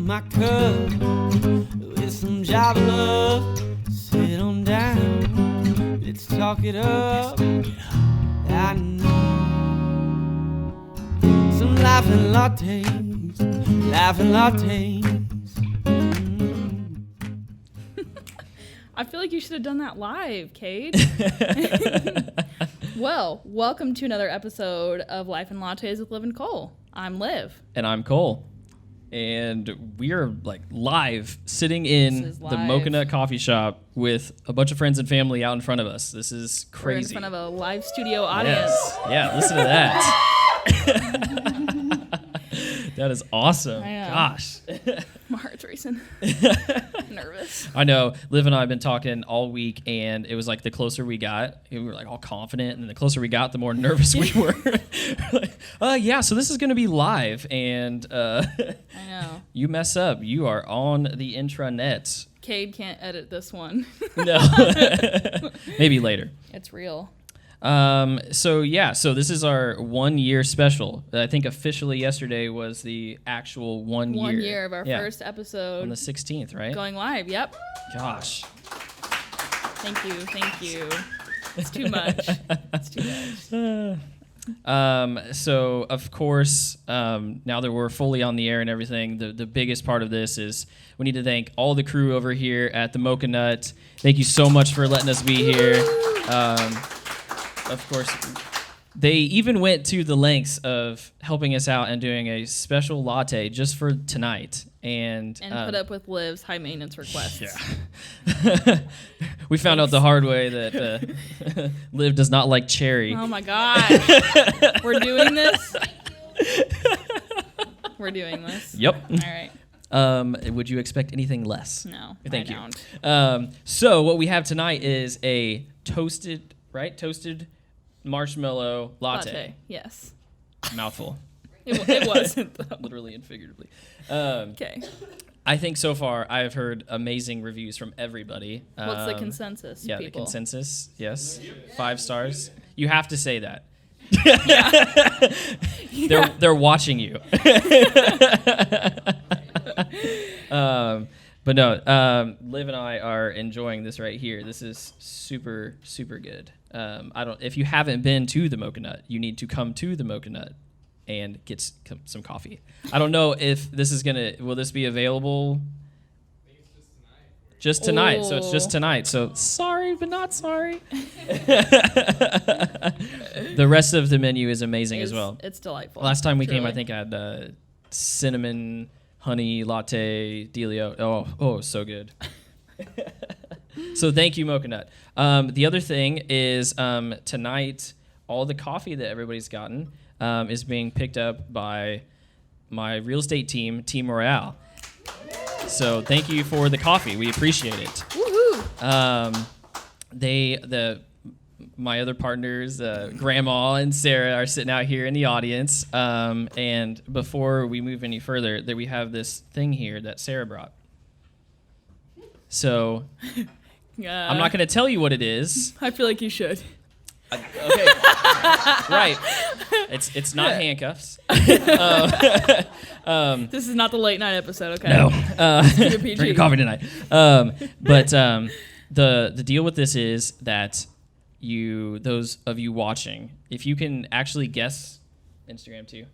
my cup with some Java love. Sit on down, let's talk it up. I know some laughing lattes, laughing lattes. I feel like you should have done that live, Kate. Well, welcome to another episode of Life and Lattes with Liv and Cole. I'm Liv. And I'm Cole. And we are like live sitting in the Mocha Nut Coffee Shop with a bunch of friends and family out in front of us. This is crazy. We're in front of a live studio audience. Yes. Yeah, listen to that. That is awesome. I know. Gosh. My heart's racing. Nervous. I know. Liv and I have been talking all week, and it was like the closer we got, we were like all confident, and the closer we got, the more nervous we were. Like, yeah, so this is going to be live, and I know. you mess up, you are on the intranet. Cade can't edit this one. No. Maybe later. It's real. So this is our 1 year special. I think officially yesterday was the actual 1 year. 1 year of our first episode. On the 16th, right? Going live, yep. Gosh. Thank you. It's too much. It's too much. So of course, now that we're fully on the air and everything, the biggest part of this is we need to thank all the crew over here at the Mocha Nut. Thank you so much for letting us be here. Of course, they even went to the lengths of helping us out and doing a special latte just for tonight. And put up with Liv's high maintenance requests. Yeah. We found out the hard way that Liv does not like cherry. Oh my gosh. We're doing this? We're doing this? Yep. All right. Would you expect anything less? No, Thank I you. don't. So what we have tonight is a toasted marshmallow latte. Yes. Mouthful. It wasn't, though. Literally and figuratively. Okay. I think so far I have heard amazing reviews from everybody. What's the consensus, Yeah, people? the consensus, yes. 5 stars. You have to say that. Yeah. They're watching you. But no, Liv and I are enjoying this right here. This is super, super good. If you haven't been to the Mocha Nut, you need to come to the Mocha Nut and get some coffee. I don't know if this is will this be available? I think it's just tonight. Just tonight, so it's just tonight. So sorry, but not sorry. The rest of the menu is amazing as well. It's delightful. Last time we Truly. came, I think I had cinnamon honey latte dealio. Oh, so good. So thank you, Mocha Nut. The other thing is tonight, all the coffee that everybody's gotten is being picked up by my real estate team, Team Royale. So thank you for the coffee. We appreciate it. Woohoo! My other partners, Grandma and Sarah, are sitting out here in the audience. And before we move any further, we have this thing here that Sarah brought. So I'm not going to tell you what it is. I feel like you should. Okay. Right. It's not handcuffs. This is not the late night episode, okay? No. Keep it PG. Drink coffee tonight. But the deal with this is that those of you watching, if you can actually guess, Instagram too,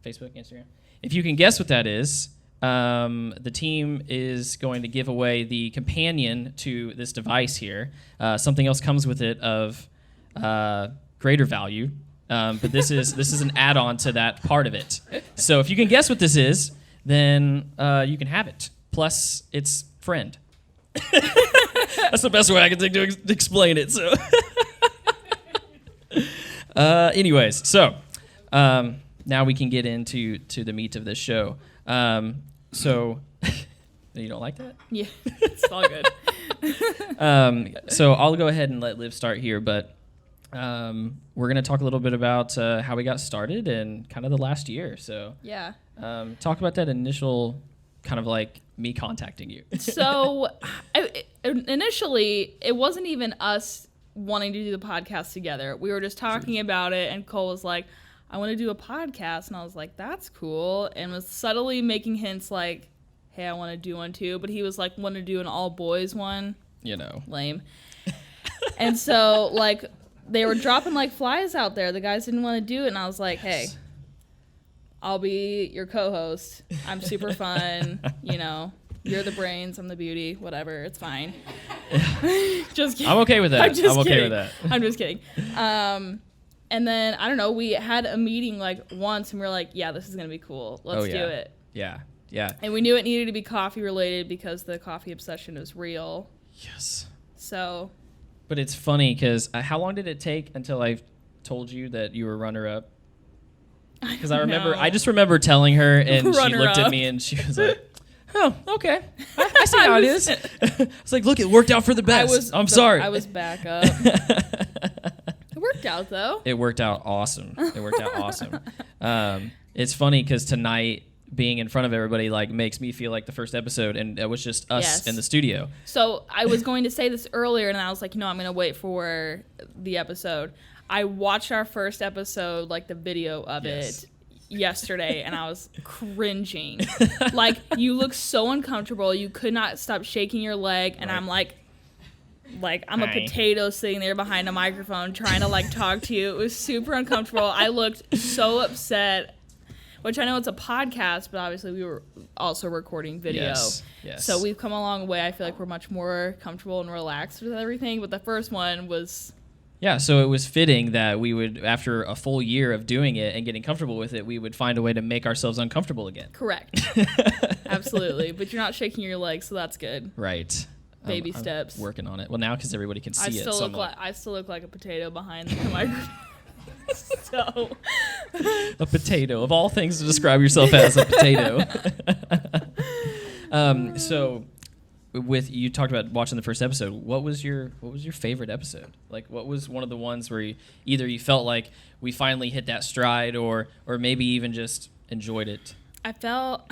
Facebook, Instagram. If you can guess what that is, the team is going to give away the companion to this device here. Something else comes with it of greater value, but this is an add-on to that part of it. So if you can guess what this is, then you can have it. Plus, it's friend. That's the best way I can think to explain it. So, anyways, so now we can get into the meat of this show. So, you don't like that? Yeah, it's all good. So I'll go ahead and let Liv start here, but we're going to talk a little bit about how we got started and kind of the last year. So Yeah. Talk about that initial kind of like me contacting you. So initially, it wasn't even us wanting to do the podcast together. We were just talking about it, and Cole was like, I want to do a podcast. And I was like, that's cool. And was subtly making hints like, hey, I want to do one too. But he was like, want to do an all boys one. You know. Lame. And so like they were dropping like flies out there. The guys didn't want to do it. And I was like, hey, I'll be your co-host. I'm super fun. You know, you're the brains. I'm the beauty. Whatever. It's fine. Just kidding. I'm okay with that. I'm okay with that. I'm just kidding. And then, I don't know, we had a meeting like once and we were like, yeah, this is going to be cool. Let's do it. Yeah. Yeah. And we knew it needed to be coffee related because the coffee obsession is real. Yes. So. But it's funny because how long did it take until I told you that you were runner-up? Because I just remember telling her and she looked at me and she was like, oh, okay. I see how it is. It's like, look, it worked out for the best. I'm sorry. I was back up. It worked out, though. It worked out awesome. It's funny because tonight being in front of everybody like makes me feel like the first episode, and it was just us in the studio. So I was going to say this earlier, and I was like, I'm going to wait for the episode. I watched our first episode, like the video of it, yesterday, and I was cringing. Like, you look so uncomfortable. You could not stop shaking your leg, and I'm like I'm a potato sitting there behind a microphone trying to like talk to you. It was super uncomfortable. I looked so upset, which I know it's a podcast, but obviously we were also recording video. Yes. So we've come a long way. I feel like we're much more comfortable and relaxed with everything, but the first one was... Yeah, so it was fitting that we would, after a full year of doing it and getting comfortable with it, we would find a way to make ourselves uncomfortable again. Correct. Absolutely. But you're not shaking your legs, so that's good. Right. Baby steps. I'm working on it. Well, now because everybody can see it. I still look like a potato behind the microphone. So. A potato. Of all things to describe yourself as, a potato. So... With you talked about watching the first episode. What was your favorite episode? Like, what was one of the ones where either you felt like we finally hit that stride, or maybe even just enjoyed it? I felt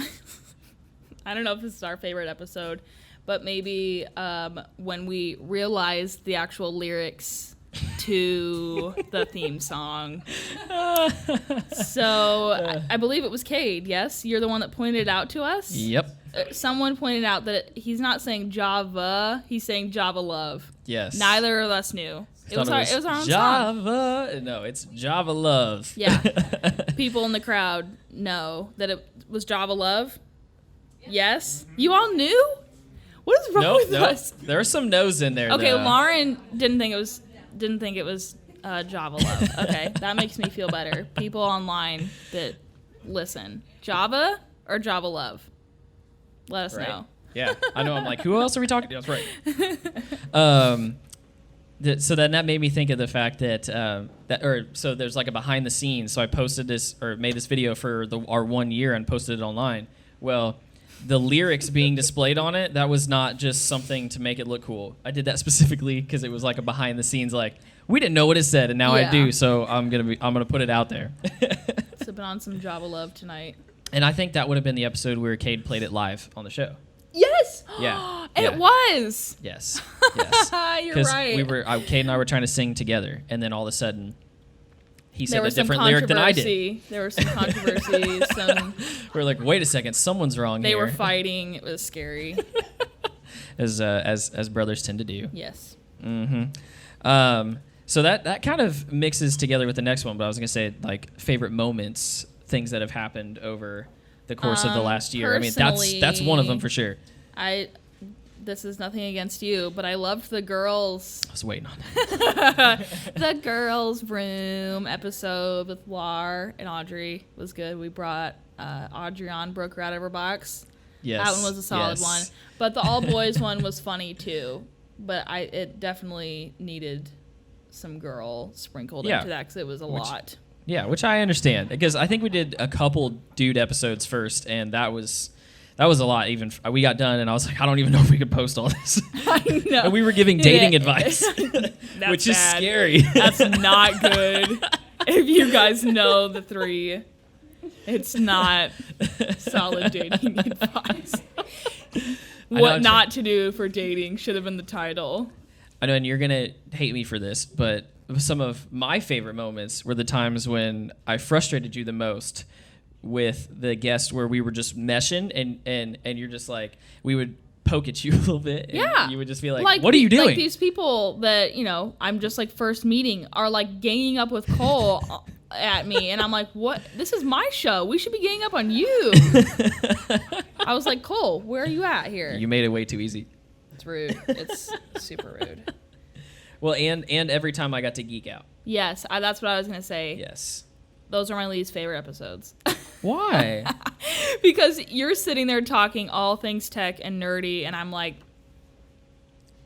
I don't know if this is our favorite episode, but maybe when we realized the actual lyrics to the theme song. So I believe it was Cade. Yes, you're the one that pointed it out to us. Yep. Someone pointed out that he's not saying Java, he's saying Java Love. Yes. Neither of us knew. It was our own Java. song. No, it's Java Love. Yeah. People in the crowd know that it was Java Love. Yes. You all knew? What is wrong with us? There's some no's in there. Okay, though. Lauren didn't think it was Java Love. Okay, that makes me feel better. People online that listen, Java or Java Love? Let us know. Yeah, I know. I'm like, who else are we talking to? That's right. So then that made me think of the fact that so there's like a behind the scenes. So I posted this or made this video for our 1 year and posted it online. Well, the lyrics being displayed on it, that was not just something to make it look cool. I did that specifically because it was like a behind the scenes, like we didn't know what it said and now I do. So I'm gonna put it out there. Sipping on some Java Love tonight. And I think that would have been the episode where Cade played it live on the show. Yes. Yeah. It was. Yes. You're right. Because Cade and I were trying to sing together, and then all of a sudden, he said a different lyric than I did. There was some controversy. We were like, wait a second, someone's wrong here. They were fighting. It was scary. as brothers tend to do. Yes. Mm-hmm. So that kind of mixes together with the next one, but I was gonna say like favorite moments. Things that have happened over the course of the last year. I mean, that's one of them for sure. This is nothing against you, but I loved the girls. I was waiting on that. The girls' room episode with Lar and Audrey was good. We brought Audrey on, broke her out of her box. Yes. That one was a solid one. But the all boys one was funny too. But it definitely needed some girl sprinkled into that because it was a lot. Yeah, which I understand because I think we did a couple dude episodes first, and that was a lot. Even we got done, and I was like, I don't even know if we could post all this. I know. And we were giving dating advice, which is scary. That's not good. If you guys know the three, it's not solid dating advice. What not to do for dating should have been the title. I know, and you're gonna hate me for this, but some of my favorite moments were the times when I frustrated you the most with the guest where we were just meshing and you're just like, we would poke at you a little bit. And Yeah. you would just be like what are you doing? Like these people that, I'm just like first meeting are like ganging up with Cole at me. And I'm like, what? This is my show. We should be ganging up on you. I was like, Cole, where are you at here? You made it way too easy. It's rude. It's super rude. Well, and every time I got to geek out. Yes, that's what I was going to say. Yes. Those are my least favorite episodes. Why? Because you're sitting there talking all things tech and nerdy, and I'm like...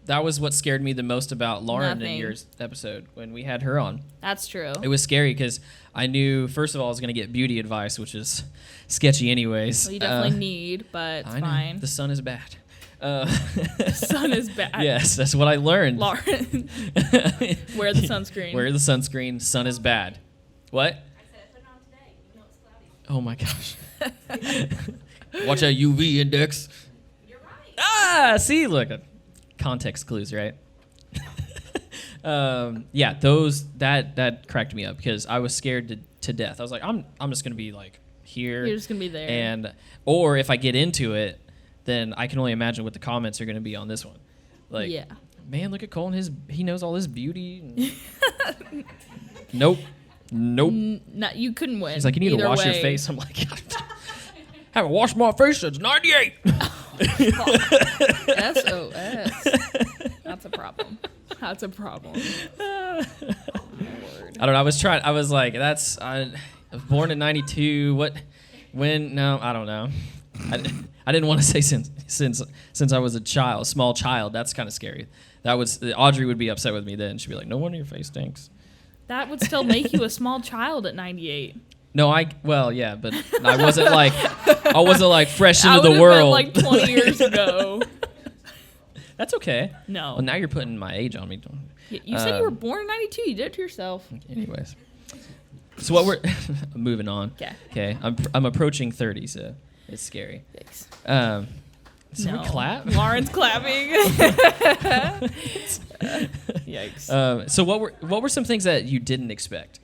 That was what scared me the most about Lauren Nothing. in your episode when we had her on. That's true. It was scary because I knew, first of all, I was going to get beauty advice, which is sketchy anyways. Well, you definitely need, but it's I know. fine. The sun is bad. The sun is bad. Yes, that's what I learned. Lauren, wear the sunscreen. Wear the sunscreen. Sun is bad. What? I said, put it on today. You know it's cloudy. Oh my gosh. Watch that UV index. You're right. Ah, see, look, context clues, right? Yeah, those that cracked me up because I was scared to death. I was like, I'm just gonna be like here. You're just gonna be there. Or if I get into it, then I can only imagine what the comments are gonna be on this one. Like, yeah. man, look at Cole and he knows all his beauty. Nope. You couldn't win. He's like, you need to Either wash your way. face. I'm like, haven't washed my face since '98. SOS. That's a problem. That's a problem. I don't know. I was like, I was born in '92. No, I don't know. I didn't want to say since I was a small child. That's kind of scary. Audrey would be upset with me then. She'd be like, no wonder your face stinks. That would still make you a small child at 98. No, yeah, but I wasn't like fresh into the Been world. like 20 years ago. That's okay. No. Well, now you're putting my age on me. You said you were born in 92. You did it to yourself. Anyways, so what we're moving on. Okay. I'm approaching 30, so it's scary. Thanks. So we clap. Lauren's clapping. Yikes. So what were some things that you didn't expect?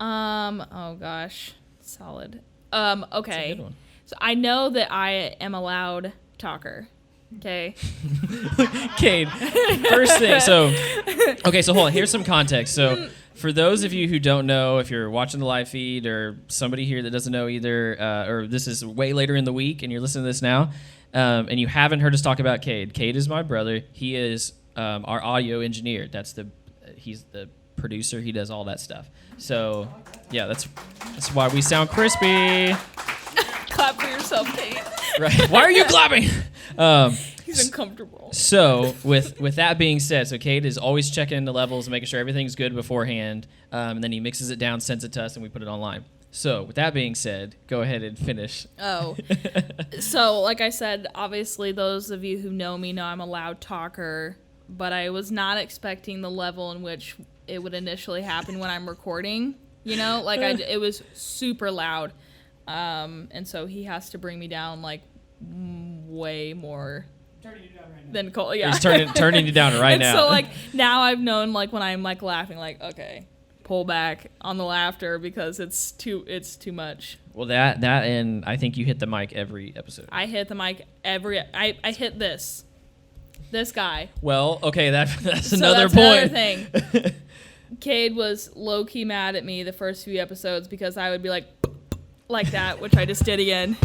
Oh gosh. Solid. That's a Okay. good one. So I know that I am a loud talker. Okay. Cade, first thing. So hold on. Here's some context. So for those of you who don't know, if you're watching the live feed or somebody here that doesn't know either, or this is way later in the week and you're listening to this now, and you haven't heard us talk about Cade. Cade is my brother. He is our audio engineer. He's the producer. He does all that stuff. So yeah, that's why we sound crispy. Clap for yourself, Kate. Right. Why are you clapping? He's uncomfortable. So with that being said, so Cade is always checking the levels and making sure everything's good beforehand, and then he mixes it down, sends it to us, and we put it online. So with that being said, go ahead and finish. Oh. So like I said, obviously those of you who know me know I'm a loud talker, but I was not expecting the level in which it would initially happen when I'm recording. Like it was super loud. And so he has to bring me down like way more than Cole. Yeah. He's turning you down right and now. So like now I've known like when I'm like laughing, like, okay, pull back on the laughter because it's too much. Well, that and I think you hit the mic every episode. I hit the mic I hit this guy. Well, okay, that's So another that's point. Another thing. Cade was low key mad at me the first few episodes because I would be like that, which I just did again.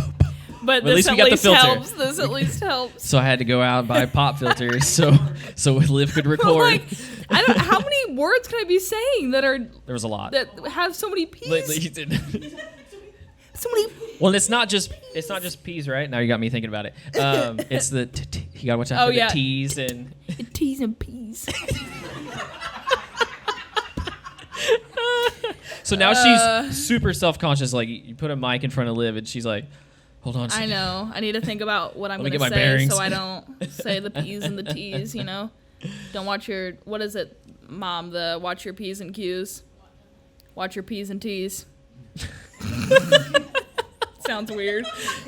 But Well, at this least we at got the least filter. helps. This at least helps. So I had to go out and buy pop filters so Liv could record. Like, how many words can I be saying that There was a lot. that have so many P's? So many. Well, it's not just peas, right? Now you got me thinking about it. It's the you gotta watch out for the T's and T's and P's. So now she's super self-conscious. Like you put a mic in front of Liv and she's like, hold on a I second. know. I need to think about what I'm Let me going to get my say bearings. so I don't say the P's and the T's, Don't watch your, what is it, Mom, watch your P's and Q's. Watch your P's and T's. Sounds weird.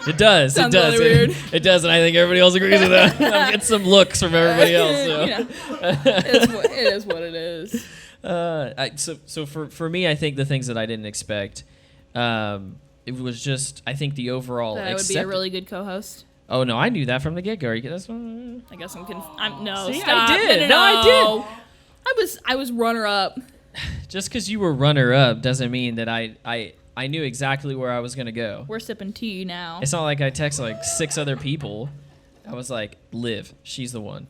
It does. Sounds it does. really weird. It does, and I think everybody else agrees with that. I'm getting some looks from everybody else. So. It is what it is. So for me, I think the things that I didn't expect It was just, I think the overall That I would be a really good co-host. Oh no, I knew that from the get-go. I guess I'm no. See, Stop. I did. No, I I was runner-up. Just because you were runner-up doesn't mean that I knew exactly where I was gonna go. We're sipping tea now. It's not like I texted like 6 other people. I was like, Liv, she's the one.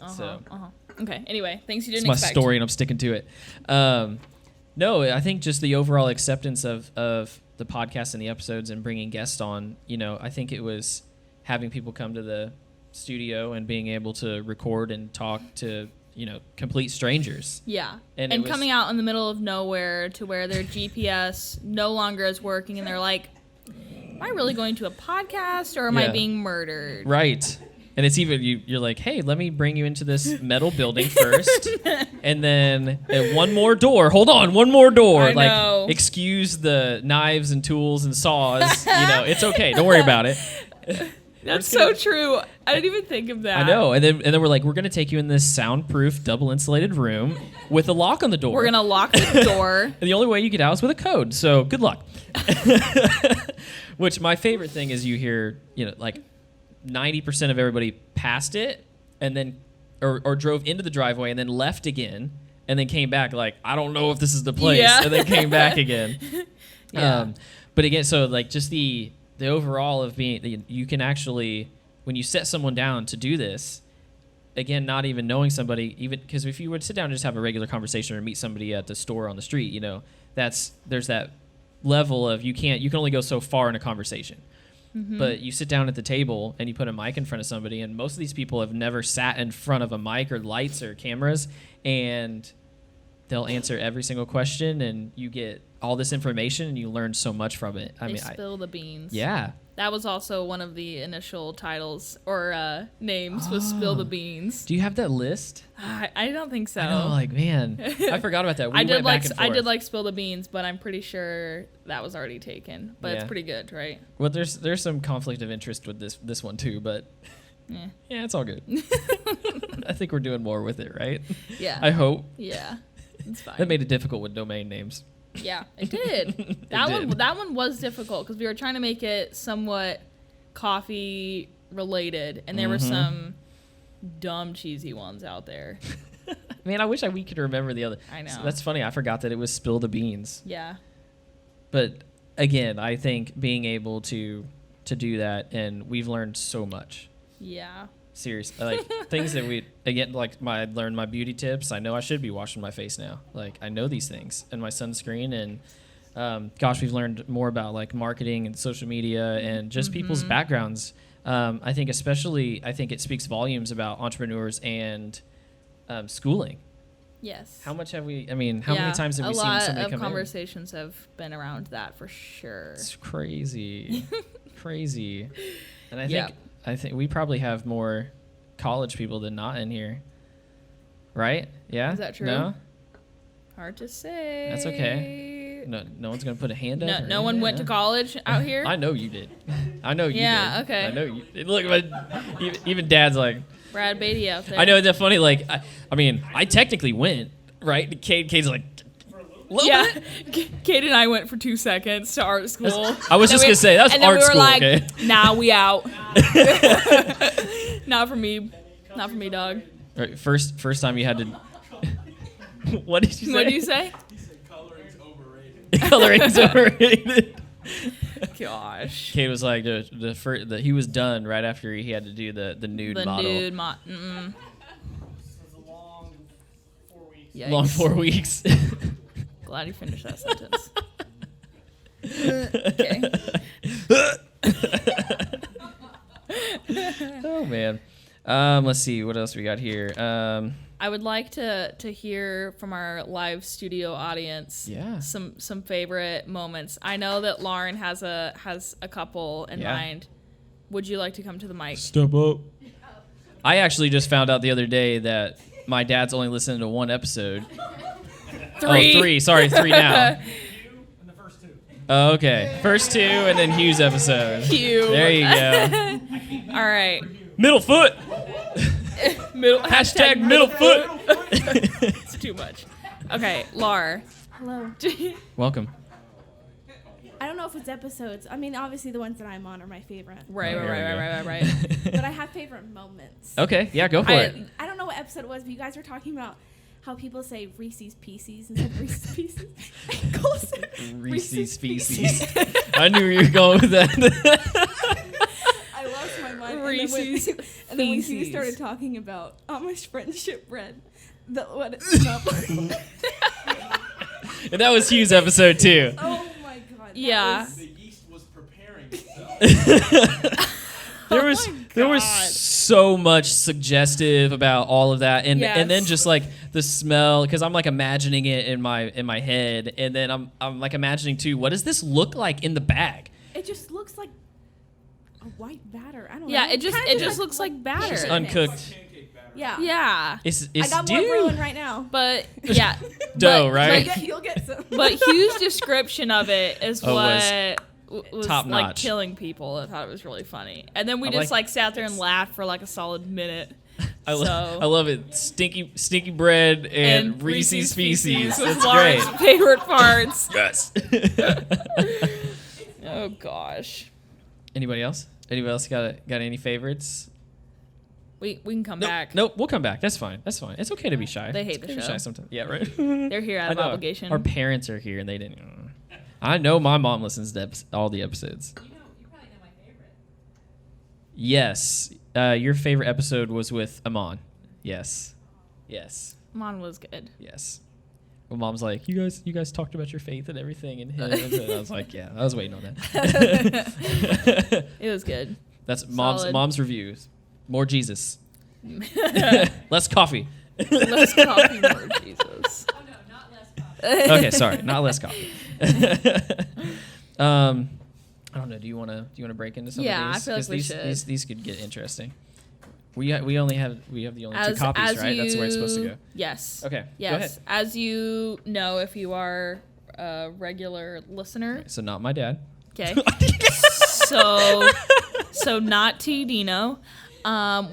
Okay. Anyway, things you didn't it's expect. my story, and I'm sticking to it. No, I think just the overall acceptance of the podcast and the episodes and bringing guests on. I think it was having people come to the studio and being able to record and talk to complete strangers. Yeah. And coming out in the middle of nowhere to where their GPS no longer is working, and they're like, am I really going to a podcast, or am I being murdered? Right. And it's even, you're like, hey, let me bring you into this metal building first. And then one more door. Hold on, one more door. I know. Excuse the knives and tools and saws. It's okay. Don't worry about it. That's so true. I didn't even think of that. I know. And then we're like, we're going to take you in this soundproof, double insulated room with a lock on the door. We're going to lock the door. And the only way you get out is with a code. So good luck. Which my favorite thing is you hear, like 90% of everybody passed it and then or drove into the driveway and then left again and then came back like, I don't know if this is the place. Yeah. And then came back again. Yeah. But again, so like just the overall of being, you can actually, when you set someone down to do this, again, not even knowing somebody, even because if you would sit down and just have a regular conversation or meet somebody at the store on the street, there's that level of you can only go so far in a conversation. Mm-hmm. But you sit down at the table and you put a mic in front of somebody, and most of these people have never sat in front of a mic or lights or cameras, and they'll answer every single question, and you get all this information and you learn so much from it. They spill the beans. Yeah. That was also one of the initial titles or names was Spill the Beans. Do you have that list? I don't think so. I know, like, man, I forgot about that. I did like Spill the Beans, but I'm pretty sure that was already taken. But it's pretty good, right? Well, there's some conflict of interest with this one too, but yeah, it's all good. I think we're doing more with it, right? Yeah. I hope. Yeah, it's fine. That made it difficult with domain names. Yeah, it did. That one was difficult because we were trying to make it somewhat coffee related, and there were some dumb cheesy ones out there. Man, I wish we could remember the other. I know. So that's funny. I forgot that it was Spill the Beans. Yeah. But again, I think being able to do that, and we've learned so much. Yeah. Seriously, like things that I learned my beauty tips. I know I should be washing my face now. Like, I know these things, and my sunscreen, and gosh, we've learned more about like marketing and social media and just people's backgrounds. I think it speaks volumes about entrepreneurs and schooling. Yes. How much have we? I mean, how many times have we seen somebody come in? A lot of conversations have been around that for sure. It's crazy, crazy, and I think we probably have more college people than not in here, right? Yeah. Is that true? No. Hard to say. That's okay. No one's gonna put a hand up. No one went to college out here. I know you did. I know you did. Yeah. Okay. I know you. Look, even Dad's like Brad Beatty out there. I know it's funny. Like, I mean, I technically went, right? Kate's like. Kate and I went for 2 seconds to art school. I was just gonna say that's art we were school. Like, okay. Nah, we out. Not for me, dog. All right, first time you had to. What did you say? What did you say? He said coloring's overrated. Coloring's overrated. Gosh. Kate was like he was done right after he had to do the nude model. The nude It was a long 4 weeks. Yikes. Long 4 weeks. Glad you finished that sentence. Okay. Oh man. Let's see what else we got here. I would like to hear from our live studio audience. Yeah. Some favorite moments. I know that Lauren has a couple in mind. Would you like to come to the mic? Step up. I actually just found out the other day that my dad's only listened to one episode. 3. Oh, 3. Sorry, 3 now. And the first 2. Oh, okay. First 2 and then Hugh's episode. Hugh. There you go. All right. Middle foot. Hashtag middle foot. It's too much. Okay, Lar. Hello. Welcome. I don't know if it's episodes. I mean, obviously the ones that I'm on are my favorite. Right. But I have favorite moments. Okay, yeah, go for it. I don't know what episode it was, but you guys were talking about how people say Reese's Pieces instead of Reese's Pieces. And Cole said Reese's Pieces. I knew you were going with that. I lost my mind. Reese's And then when you Pieces. started talking about Amish friendship bread, what it smelled like. And that was Hugh's episode too. Oh my god. that Yeah. was- The yeast was preparing itself. There was so much suggestive about all of that, and Yes. and then just like the smell, because I'm like imagining it in my head, and then I'm like imagining too, what does this look like in the bag? It just looks like a white batter. I don't know. Yeah, it just Kinda looks like batter. Just Sure. uncooked Pancake batter. Yeah. Yeah. It's I got more dude. brewing right now. But yeah. Dough, but- right? You'll get some. But Hugh's description of it is Oh, was top like notch. killing people. I thought it was really funny. And then we I just like- sat there and laughed for like a solid minute. I So- love it. Stinky bread and Reese's Pieces. was That's Lauren's great. favorite parts. Yes. Oh gosh. Anybody else? Anybody else got any favorites? We can come back. Nope, we'll come back. That's fine. That's fine. It's okay to be shy. They hate It's the okay to be show. shy sometimes. Yeah, right. They're here out of I know. obligation. Our parents are here and they didn't. I know my mom listens to all the episodes. You probably know my favorite. Yes. Your favorite episode was with Amon. Yes. Yes. Mon was good. Yes. My mom's like, you guys talked about your faith and everything, and him. And I was like, yeah, I was waiting on that. It was good. That's Solid. mom's reviews. More Jesus. Less coffee. Less coffee, more Jesus. Oh no, not less coffee. Okay, sorry, not less coffee. I don't know. Do you want to break into some Yeah, of I these? feel like 'Cause we these, should. These could get interesting. We have the only two copies, right? That's where it's supposed to go. Yes. Okay. Go Yes. ahead. As you know, if you are a regular listener, So not my dad. okay. so not T Dino.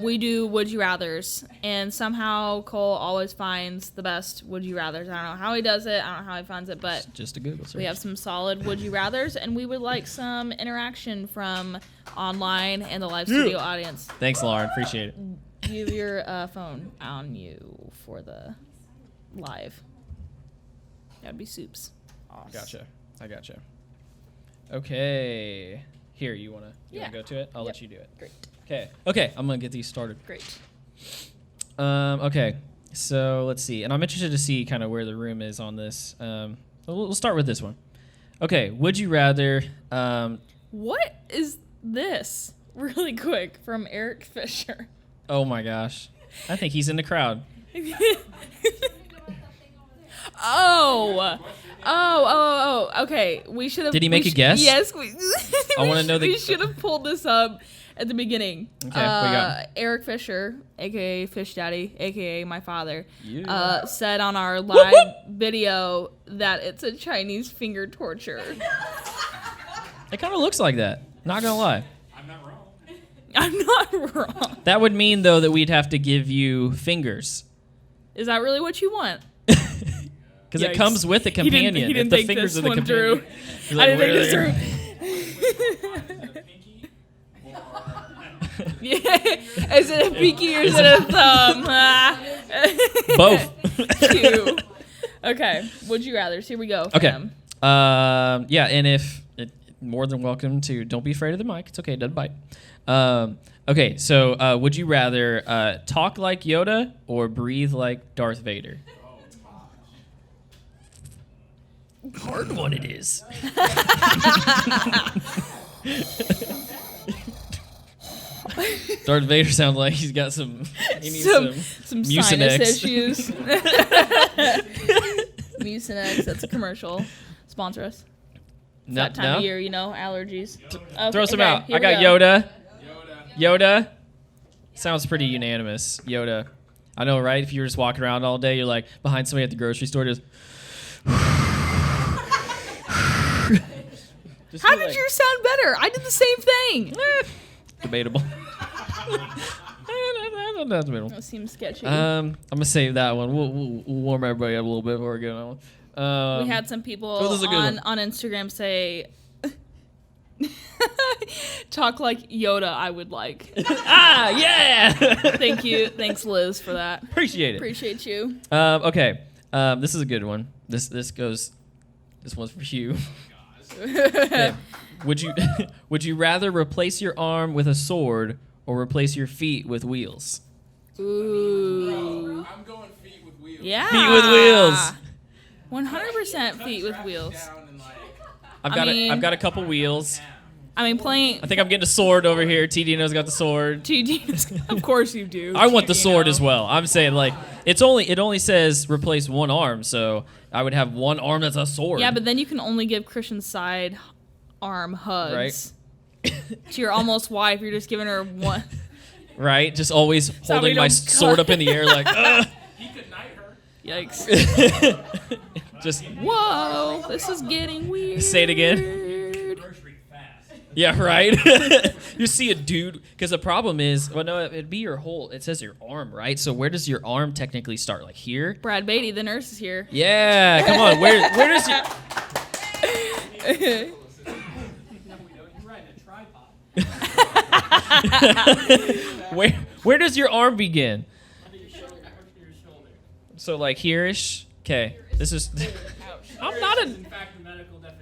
We do would you rathers, and somehow Cole always finds the best would you rathers. I don't know how he does it. I don't know how he finds it, but Just a Google search. we have some solid would you rathers, and we would like some interaction from online and the live studio audience. Thanks, Lauren. Appreciate it. Give your phone on you for the live. That'd be soups. Awesome. Gotcha. I gotcha. Okay. Here, you wanna Yeah. go to it? I'll let Yep. you do it. Great. Okay. I'm gonna get these started. Great. Okay. So let's see, and I'm interested to see kind of where the room is on this. We'll start with this one. Okay. Would you rather? What is this? Really quick from Eric Fisher. Oh my gosh. I think he's in the crowd. Oh. Okay. We should have. Did he make a guess? Yes. We, I wanna know the- We should have pulled this up at the beginning. Okay, we got it. Eric Fisher, aka Fish Daddy, aka my father, Yeah. said on our live video that it's a Chinese finger torture. It kind of looks like that. Not gonna lie. I'm not wrong. I'm not wrong. That would mean though that we'd have to give you fingers, Is that really what you want? because it Yikes. comes with a companion. He didn't If the think fingers this are the one companion. through. He's I like, didn't think "Where this are through. Pinky or Yeah. Is it a pinky or is it a thumb? they?" Both. Cute. Okay. Would you rather? Here we go. Okay. fam. Yeah, and if more than welcome to, don't be afraid of the mic. It's okay, it doesn't bite. Okay, so would you rather talk like Yoda or breathe like Darth Vader? Hard one it is. Darth Vader sounds like he's got some. He needs Some Mucinex. sinus issues. Mucinex. That's a commercial. Sponsor us. No, That time of year, you know, allergies. Okay, Throw some okay, out. here I we got go. Yoda. Yoda. Sounds pretty unanimous. Yoda. I know, right? If you were just walking around all day, you're like behind somebody at the grocery store, just. Just How feel did like- yours sound better? I did the same thing. Debatable. Debatable. That seems sketchy. I'm gonna save that one. We'll warm everybody up a little bit before we go on. We had some people this is a good one. on Instagram say Talk like Yoda, I would like. Ah, yeah. Thank you. Thanks, Liz, for that. Appreciate it. Appreciate you. Okay. This is a good one. This one's for you. Okay. Would you rather replace your arm with a sword or replace your feet with wheels? Ooh. I'm going feet with wheels. Yeah. Feet with wheels. 100% feet with wheels. Down and like, I've got a couple wheels. I mean, playing. I think I'm getting a sword over here. TDino's got the sword. TD, of course you do. I want the TD, sword no. as well. I'm saying like it only says replace one arm, so I would have one arm that's a sword. Yeah, but then you can only give Christian's side arm hugs. To your almost wife, you're just giving her one. Right? Just always how we holding my don't sword cut. up in the air like, ugh. he could knight her. Yikes. Just Whoa, this is getting weird. say it again. Yeah, right? You see a dude, because the problem is, well, no, it'd be your whole, it says your arm, right? So where does your arm technically start? Like here? Brad Beatty, the nurse, is here. Yeah, come on. Where does your... You're riding a tripod. Where does your arm begin? Under your shoulder. So like here-ish? Okay, this is... I'm not In fact, the medical definition.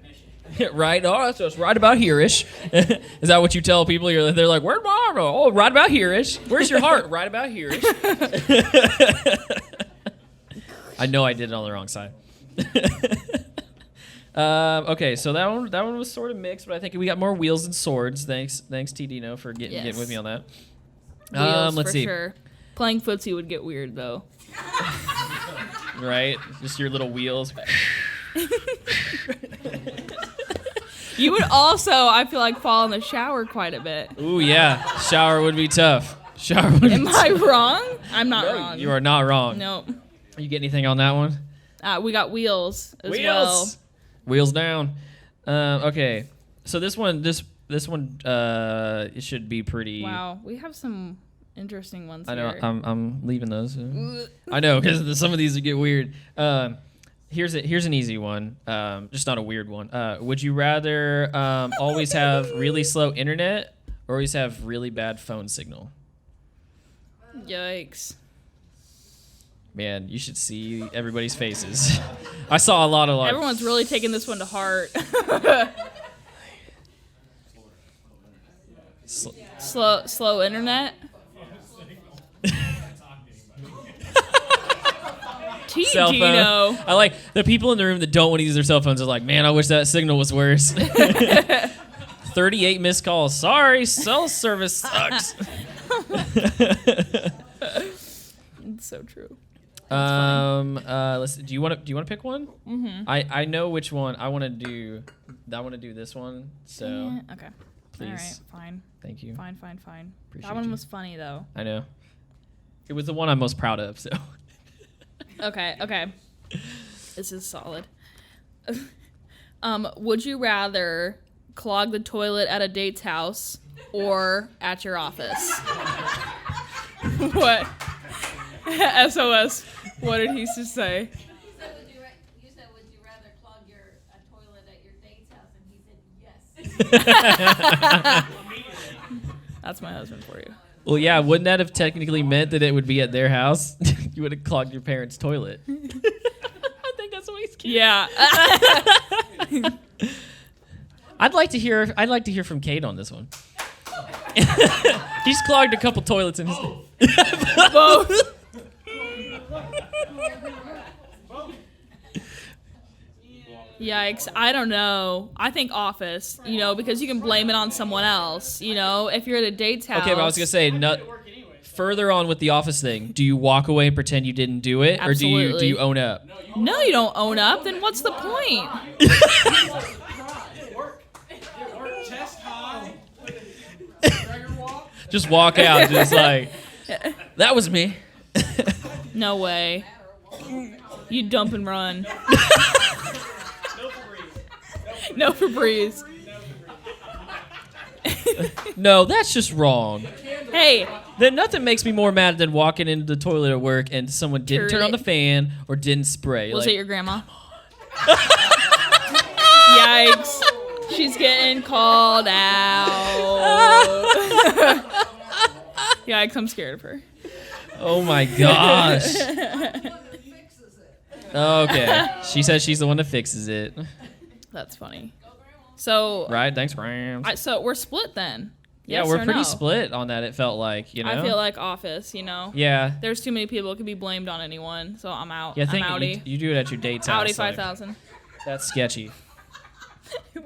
right? Oh, so it's right about here-ish. Is that what you tell people? They're like, where's my arm? Oh, right about here-ish. Where's your heart? Right about here-ish. I know I did it on the wrong side. Okay, so that one was sort of mixed, but I think we got more wheels and swords. Thanks, T-Dino, for getting with me on that. Wheels, Let's for see. sure. Playing footsie would get weird, though. Right? Just your little wheels. You would also, I feel like, fall in the shower quite a bit. Ooh, yeah. Shower would be tough. Shower would be Am I wrong? I'm not No, wrong. you are not wrong. Nope. You get anything on that one? We got wheels as well. Wheels. Wheels down. Okay. So this one, it should be pretty. Wow, we have some interesting ones I know. here. I'm leaving those. I know because some of these would get weird. Here's an easy one. Just not a weird one. Would you rather always have really slow internet or always have really bad phone signal? Yikes. Man, you should see everybody's faces. I saw a lot of like. Everyone's really taking this one to heart. Slow internet. Cell phone. Tino. I like the people in the room that don't want to use their cell phones are like, man, I wish that signal was worse. 38 missed calls. Sorry, cell service sucks. It's so true. Let's. Do you want to pick one? Mm-hmm. I know which one I want to do. I want to do this one. So Yeah, okay. please. All right. Fine. Thank you. Fine. Appreciate That one you. was funny though. I know. It was the one I'm most proud of. So. Okay. This is solid. Would you rather clog the toilet at a date's house or at your office? What? SOS. What did he just say? You said, would you rather clog a toilet at your date's house? And he said, yes. That's my husband for you. Well, yeah. Wouldn't that have technically meant that it would be at their house? You would have clogged your parents' toilet. I think that's what he's kidding. Yeah. I'd like to hear from Kate on this one. He's clogged a couple toilets in his. Both. Yikes. I don't know. I think office, because you can blame it on someone else. If you're at a date's house. Okay, but I was gonna say, further on with the office thing, do you walk away and pretend you didn't do it, or do Absolutely. you own up? No, you don't own up. Then what's the point? Work chest high. Walk. Just walk out, just like that was me. No way. You dump and run. No Febreze. No, that's just wrong. Hey, Then nothing makes me more mad than walking into the toilet at work and someone didn't turn on the fan or didn't spray. was like, it your grandma? Yikes. She's getting called out. Yikes, I'm scared of her. Oh my gosh. Okay. She says she's the one that fixes it. That's funny. So, Right? Thanks, Rams. so we're split then. Yeah, Yes we're or pretty no? split on that, it felt like, you know? I feel like Office, you know? Yeah. There's too many people that can be blamed on anyone, so I'm out. Yeah, I think I'm outie. you do it at your date's house. Outie like, 5,000. that's sketchy.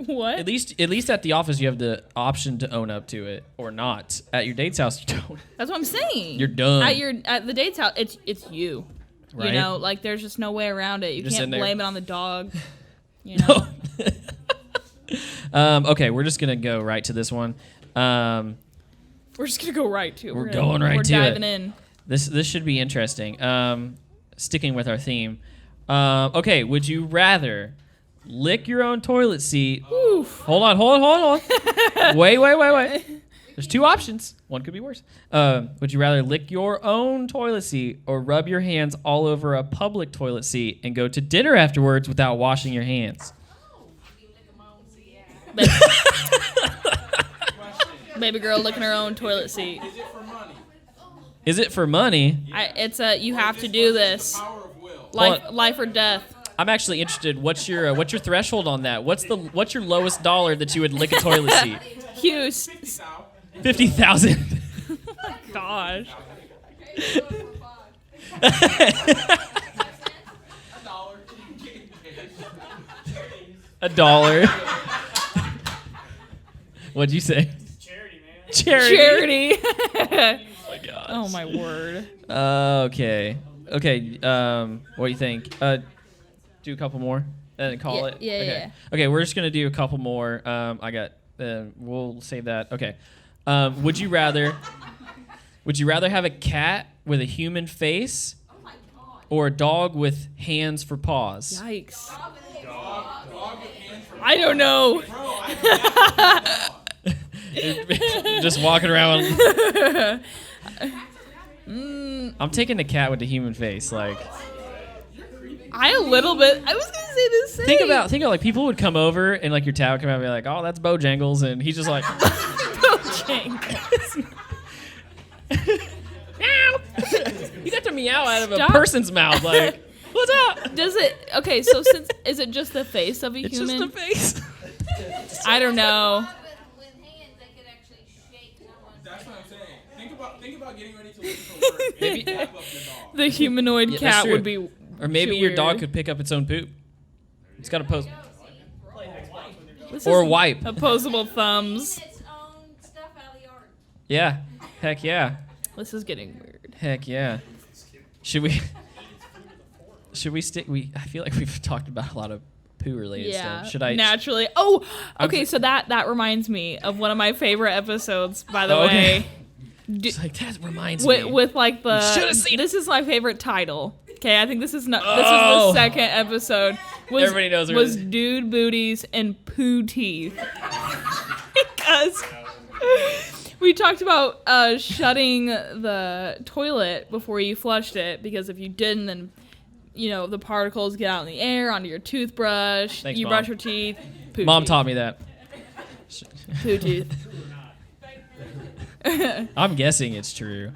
What? At least at the office, you have the option to own up to it or not. At your date's house, you don't. That's what I'm saying. You're done. At the date's house, it's you. Right? You know, like there's just no way around it. You Just can't in there. blame it on the dog. You know. Okay, we're just gonna go right to this one. We're just gonna go right to it. We're going right to it. We're diving in. This should be interesting. Sticking with our theme. Okay, would you rather lick your own toilet seat? Oof. Hold on. Wait. There's two options. One could be worse. Would you rather lick your own toilet seat or rub your hands all over a public toilet seat and go to dinner afterwards without washing your hands? Baby girl licking her own toilet seat. Is it for money? Is it for money? You have to do this. Power of will. Life or death. I'm actually interested. What's your threshold on that? What's your lowest dollar that you would lick a toilet seat? Hughes. 50,000. Oh my gosh. $1. What'd you say? Charity, man. Charity. Oh my gosh. Oh my word. Okay. What do you think? Do a couple more and then call it. Yeah, okay. yeah. Okay, we're just gonna do a couple more. We'll save that. Okay. Would you rather have a cat with a human face or a dog with hands for paws? Yikes. I don't know. Just walking around. I'm taking the cat with the human face. Like, I was gonna say the same. think about like people would come over and like your cat would come out and be like, "Oh, that's Bojangles," and he's just like, Bojangles. you got to meow out of a Stop. person's mouth. Like, what's up? Does it? Okay, so is it just the face of a It's human? just the face. I don't know. With hands, they could actually shake someone's That's what I'm saying. Think about getting ready to leave for work. Maybe- Lap up your dog. The humanoid Yeah, that's cat true. would be. Or maybe too your dog weird. could pick up its own poop. It's got a pose. This Or is wipe. Opposable thumbs. its own stuff out of the yard. Yeah. Heck yeah. This is getting weird. Heck yeah. Should we stick? I feel like we've talked about a lot of poo related Yeah. stuff. Should I? naturally? Oh, I'm okay. s- So that reminds me of one of my favorite episodes. By the Oh, okay. way, It's like that reminds me. with like the. should've seen This is my favorite title. Okay, I think this is not. Oh. This is the second episode. Everybody knows what it was is. dude booties and poo teeth. Because we talked about shutting the toilet before you flushed it, because if you didn't, then the particles get out in the air onto your toothbrush. Thanks, you Mom. brush your teeth. Poo Mom teeth. taught me that. Poo teeth. I'm guessing it's true.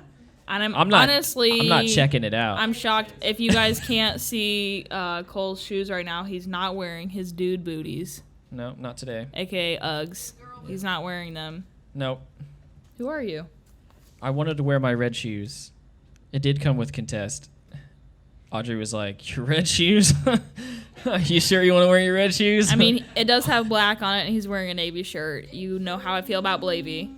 And I'm not honestly. I'm not checking it out. I'm shocked. If you guys can't see Cole's shoes right now, he's not wearing his dude booties, No, not today. aka Uggs. He's not wearing them. Nope. Who are you? I wanted to wear my red shoes. It did come with contest. Audrey was like, "Your red shoes? Are you sure you want to wear your red shoes?" I mean, it does have black on it, and he's wearing a navy shirt. You know how I feel about Blavey.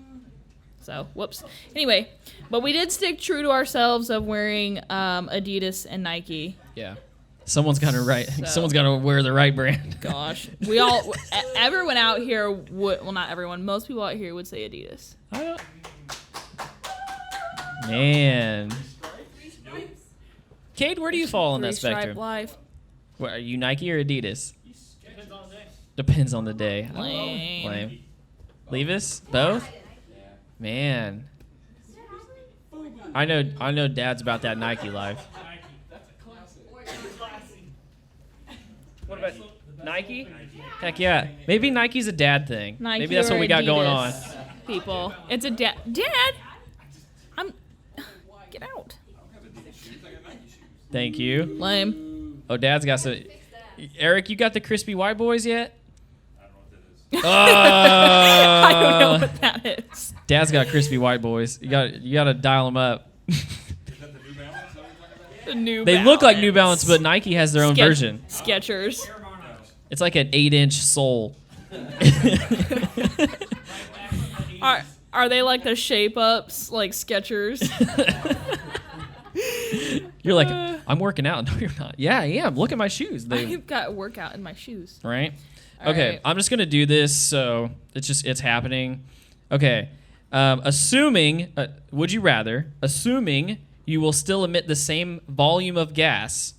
So, whoops. Anyway, but we did stick true to ourselves of wearing Adidas and Nike. yeah. Someone's got to So- Someone's got to wear the right brand. Gosh, we all, everyone out here would, well, not everyone, most people out here would say Adidas. Man. Cade, where do you fall on that Three-stripe spectrum? life. What, are you Nike or Adidas? Depends on the day. Depends on the day. Lame. Lame. Levis? Both? Man. I know Dad's about that Nike life. Nike. That's a classic. What about Nike? Heck yeah. Maybe Nike's a dad thing. Nike Maybe that's or what we got going on. Adidas, People, it's a Dad. Get out. Thank you. Lame. Oh, Dad's got some. Eric, you got the crispy white boys yet? I don't know what that is. Dad's got crispy white boys. You got to dial them up. The New They Balance. look like New Balance, but Nike has their own version. Skechers. It's like an 8-inch sole. Are they like the shape ups, like Skechers? You're like, I'm working out. No, you're not. Yeah, I am. Look at my shoes. I've got workout in my shoes. Right? All Okay, right. I'm just gonna do this, so it's happening. Okay, assuming, would you rather, assuming you will still emit the same volume of gas,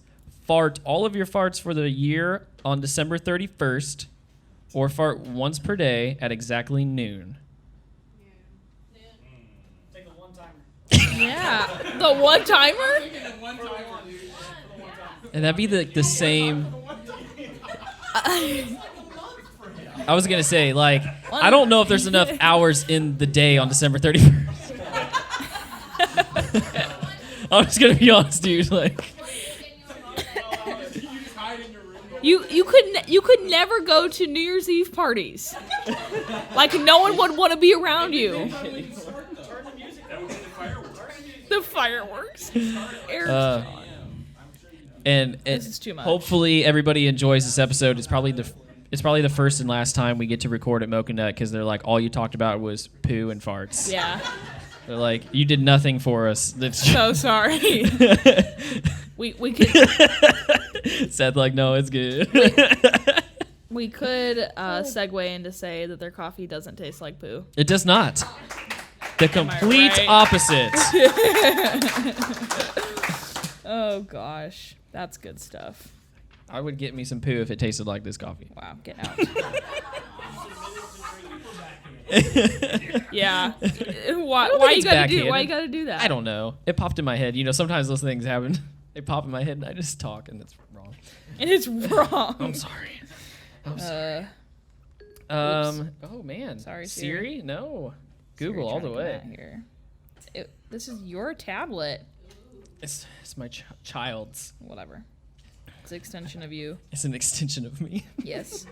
fart all of your farts for the year on December 31st, or fart once per day at exactly noon? Take a one-timer. Yeah. The one timer? And that'd be the same. I was gonna say, like, I don't know if there's enough hours in the day on December 31st. I'm just gonna be honest, dude. Like, You could never go to New Year's Eve parties. Like no one would want to be around you. The fireworks. and This is too much. Hopefully everybody enjoys this episode. It's probably the first and last time we get to record at Mocha Nut because they're like, all you talked about was poo and farts. Yeah. They're like, you did nothing for us. That's So sorry. we could Seth like, no, it's good. we could segue into say that their coffee doesn't taste like poo. It does not. The complete right? opposite. Oh gosh, that's good stuff. I would get me some poo if it tasted like this coffee. Wow, get out. Yeah. Why you gotta do that? I don't know. It popped in my head. You know, sometimes those things happen. They pop in my head and I just talk and it's wrong. And it's wrong. I'm sorry. I'm sorry. Oh man. Sorry, Siri? Siri. No. Google all the way. Here. This is your tablet. It's my child's. Whatever. It's an extension of you. It's an extension of me. Yes.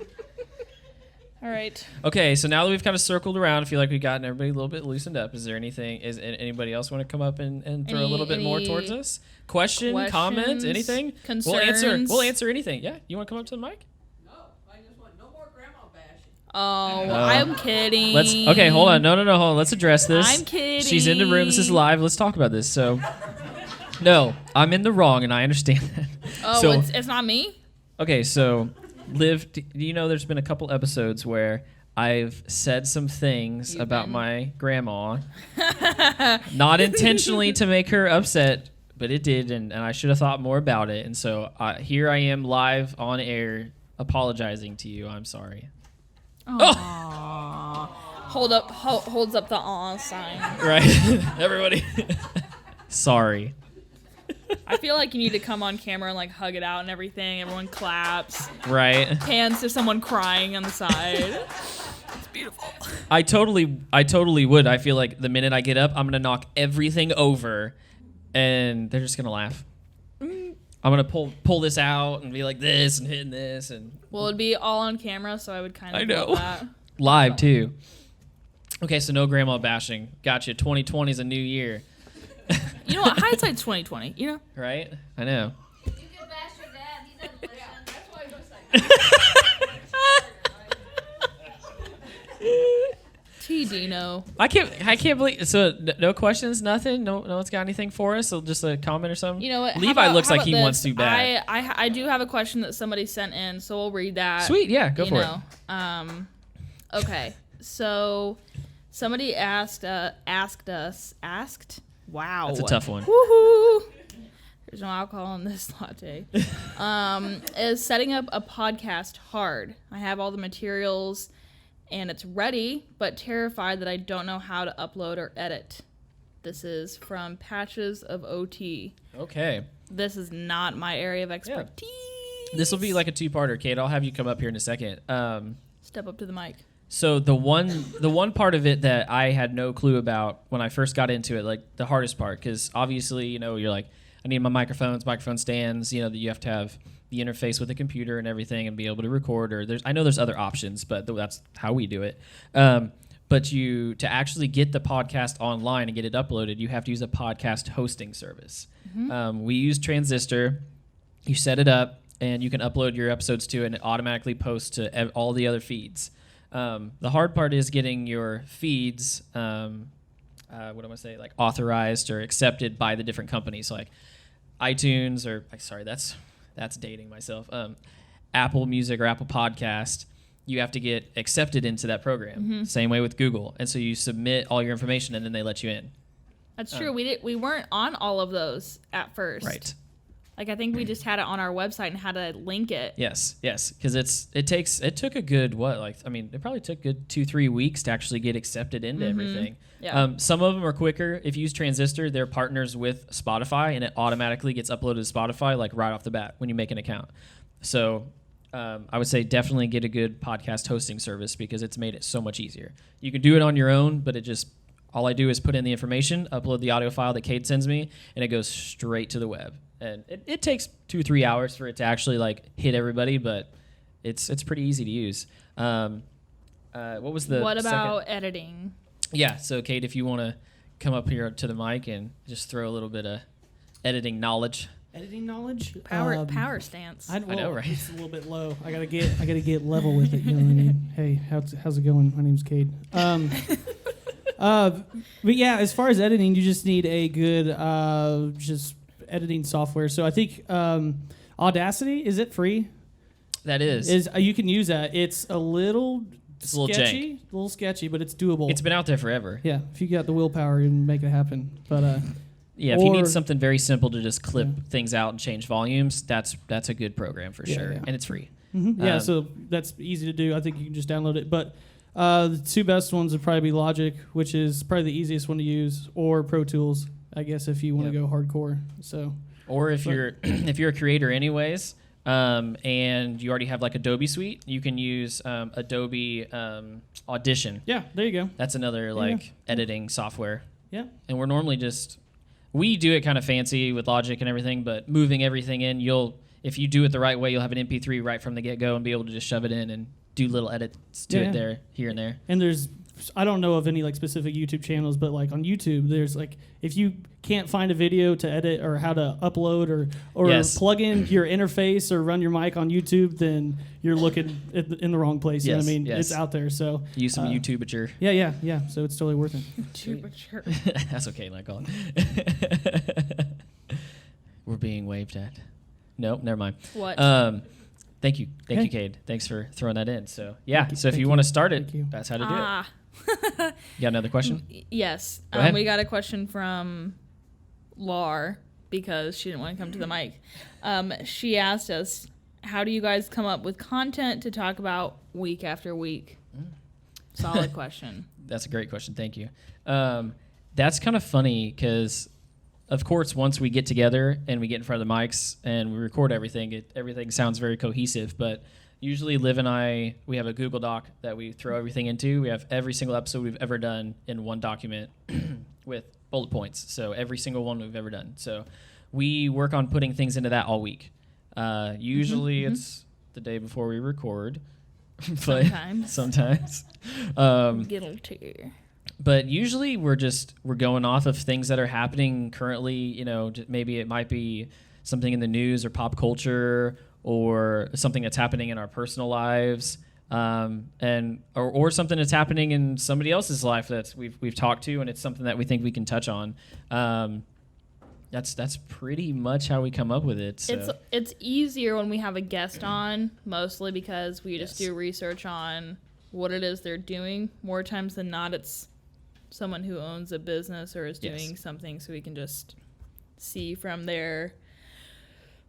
All right. Okay, so now that we've kind of circled around, I feel like we've gotten everybody a little bit loosened up. Is there anything? Is anybody else want to come up and throw a little bit more towards us? Question, comment, questions, anything? concerns? We'll answer anything. Yeah, you want to come up to the mic? No, I just want no more grandma bashing. Oh, I'm kidding. Okay, hold on. No, hold on. Let's address this. I'm kidding. She's in the room. This is live. Let's talk about this. So, no, I'm in the wrong, and I understand that. Oh, So- it's not me? Okay, so Liv, do you know there's been a couple episodes where I've said some things about my grandma, not intentionally to make her upset, but it did, and I should have thought more about it. And so here I am live on air apologizing to you. I'm sorry. Aww. Holds up the aw sign. Right? Everybody. Sorry. I feel like you need to come on camera and like hug it out and everything. Everyone claps. Right? Hands to someone crying on the side. It's beautiful. I totally would. I feel like the minute I get up, I'm gonna knock everything over, and they're just gonna laugh. I'm gonna pull this out and be like this and hitting this and. Well, it'd be all on camera, so I would kind of I know. love that. Live too. Okay, so no grandma bashing. Gotcha. 2020 is a new year. You know what? Hindsight's 2020. You know. Right? I know. You can bash your dad. He doesn't listen. That's why he looks like T Dino. I can't believe. So no questions, nothing. No one's got anything for us. So just a comment or something. You know what? How Levi about- looks how like about he this? wants to bad. I do have a question that somebody sent in, so we'll read that. Sweet, yeah, go you for know. Okay, so somebody asked. Wow, That's a tough one. Woohoo! There's no alcohol in this latte. Is setting up a podcast hard? I have all the materials and it's ready, but terrified that I don't know how to upload or edit. This is from Patches of OT. Okay. This is not my area of expertise. This will be like a two-parter, Kate. I'll have you come up here in a second. Step up to the mic. So the one part of it that I had no clue about when I first got into it, like the hardest part, because obviously, you're like, I need my microphone stands, that you have to have the interface with the computer and everything and be able to record, or I know there's other options, but that's how we do it. But to actually get the podcast online and get it uploaded, you have to use a podcast hosting service. We use Transistor. You set it up, and you can upload your episodes to it, and it automatically posts to all the other feeds. The hard part is getting your feeds, like authorized or accepted by the different companies, like iTunes or that's dating myself. Apple Music or Apple Podcast. You have to get accepted into that program. Same way with Google, and so you submit all your information, and then they let you in. That's true. We weren't on all of those at first. Right. Like, I think we just had it on our website and had to link it. Yes, because it took a good it probably took a good 2-3 weeks to actually get accepted into everything. Yeah. Some of them are quicker. If you use Transistor, they're partners with Spotify, and it automatically gets uploaded to Spotify like right off the bat when you make an account. So I would say definitely get a good podcast hosting service because it's made it so much easier. You can do it on your own, but all I do is put in the information, upload the audio file that Kate sends me, and it goes straight to the web. And it takes 2-3 hours for it to actually like hit everybody, but it's pretty easy to use. What about editing? Yeah, so Kate, if you want to come up here to the mic and just throw a little bit of editing knowledge. Editing knowledge? Power stance. I know, right? It's a little bit low. I gotta get level with it. You know what I mean? Hey, how's it going? My name's Cade. But yeah, as far as editing, you just need a good just editing software. So I think Audacity, is it free? That is. You can use that. It's a little sketchy, a little sketchy, but it's doable. It's been out there forever. Yeah, if you got the willpower, you can make it happen. But yeah, if you need something very simple to just clip things out and change volumes, that's a good program for sure, and it's free. Yeah, so that's easy to do. I think you can just download it. But the two best ones would probably be Logic, which is probably the easiest one to use, or Pro Tools, I guess, if you want to go hardcore. So, or if you're a creator anyways, and you already have like Adobe Suite, you can use Adobe Audition. Yeah, there you go. That's another editing software. Yeah. And we're normally we do it kind of fancy with Logic and everything, but moving everything in, if you do it the right way, you'll have an MP3 right from the get-go and be able to just shove it in and do little edits to it there, here and there. And I don't know of any like specific YouTube channels, but like on YouTube, there's like, if you can't find a video to edit or how to upload or plug in your interface or run your mic on YouTube, then you're looking in the wrong place. You know what I mean? It's out there. So use some YouTubeature. Yeah. So it's totally worth it. YouTubeature. That's okay, I call it. We're being waved at. Nope, never mind. What? Thank you, Cade. Thanks for throwing that in. So yeah, so if you want to start it, that's how to do it. You got another question? Yes. Go ahead. We got a question from Lar because she didn't want to come to the mic. She asked us, how do you guys come up with content to talk about week after week? Solid question. That's a great question. Thank you. That's kind of funny because, of course, once we get together and we get in front of the mics and we record everything, everything sounds very cohesive. But usually Liv and I, we have a Google Doc that we throw everything into. We have every single episode we've ever done in one document with bullet points. So every single one we've ever done. So we work on putting things into that all week. Usually it's the day before we record. Sometimes. Guilty. But usually we're going off of things that are happening currently. Maybe it might be something in the news or pop culture or something that's happening in our personal lives, or something that's happening in somebody else's life that we've talked to, and it's something that we think we can touch on. That's pretty much how we come up with it. So. It's easier when we have a guest on, mostly because we just do research on what it is they're doing. More times than not, it's someone who owns a business or is doing something, so we can just see from their...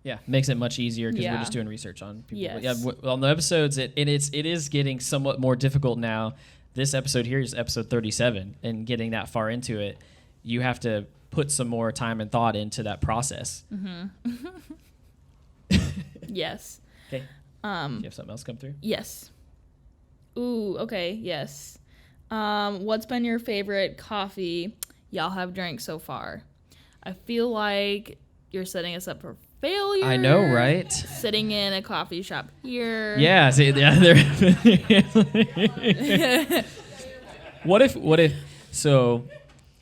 Yeah, makes it much easier because we're just doing research on people. Yes. On the episodes, it is getting somewhat more difficult now. This episode here is episode 37, and getting that far into it, you have to put some more time and thought into that process. Yes. Okay. Do you have something else come through? Yes. Ooh, okay, yes. What's been your favorite coffee y'all have drank so far? I feel like you're setting us up for failure. I know, right? Sitting in a coffee shop here. Yeah. See, What if? So,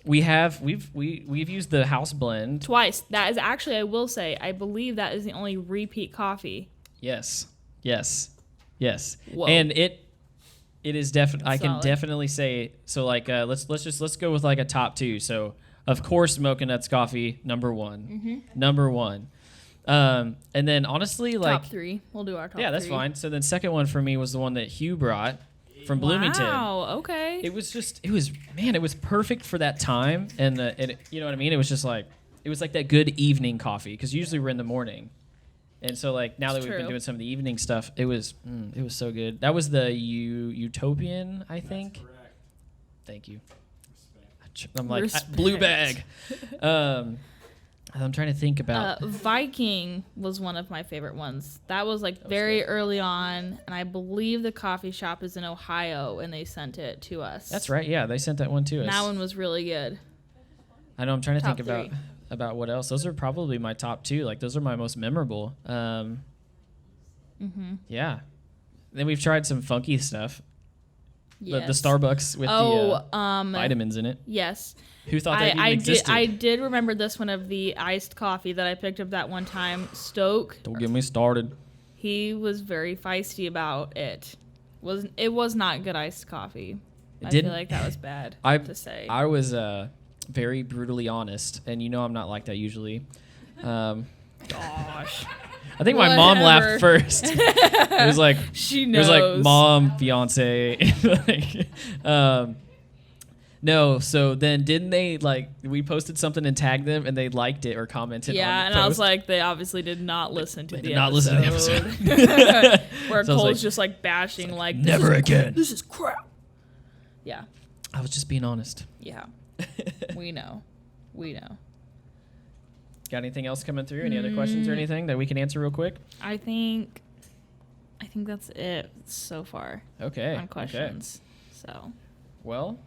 we've used the house blend Twice. That is actually, I will say, I believe that is the only repeat coffee. Yes. Whoa. And it is definitely. I can Solid. definitely say so. Like, let's go with like a top 2. So, of course, Mocha Nuts Coffee, number 1. Number 1. And then honestly, like Top 3. We'll do our top 3. yeah, that's fine. So then second one for me was the one that Hugh brought from Bloomington. Wow. Okay. It was perfect for that time, and you know what I mean. It was just like that good evening coffee, because usually we're in the morning, and so like now that we've been doing some of the evening stuff, it was so good. That was the Utopian, I think. That's correct. Thank you. I'm like blue bag. I'm trying to think about. Viking was one of my favorite ones. That was like very early on, and I believe the coffee shop is in Ohio, and they sent it to us. That's right. Yeah, they sent that one to us. That one was really good. I know. I'm trying to Top think 3. about what else. Those are probably my top 2. Like those are my most memorable. Yeah. Then we've tried some funky stuff. Yes. The Starbucks with the vitamins in it. Yes. Who thought that even existed? I did remember this one of the iced coffee that I picked up that one time. Stoke. Don't get me started. He was very feisty about it. It was not good iced coffy. I feel like that was bad to say. I was very brutally honest, and you know I'm not like that usually. Gosh. I think my mom laughed first. It was like she knows. It was like mom, fiance. No, so then didn't they we posted something and tagged them and they liked it or commented on the and post? I was like, they obviously did not listen to the not listen to the episode. Where So I was Cole's just bashing like never again. This is crap. Yeah. I was just being honest. Yeah. We know. Got anything else coming through? Any other questions or anything that we can answer real quick? I think that's it so far. Okay. On questions. So. Well,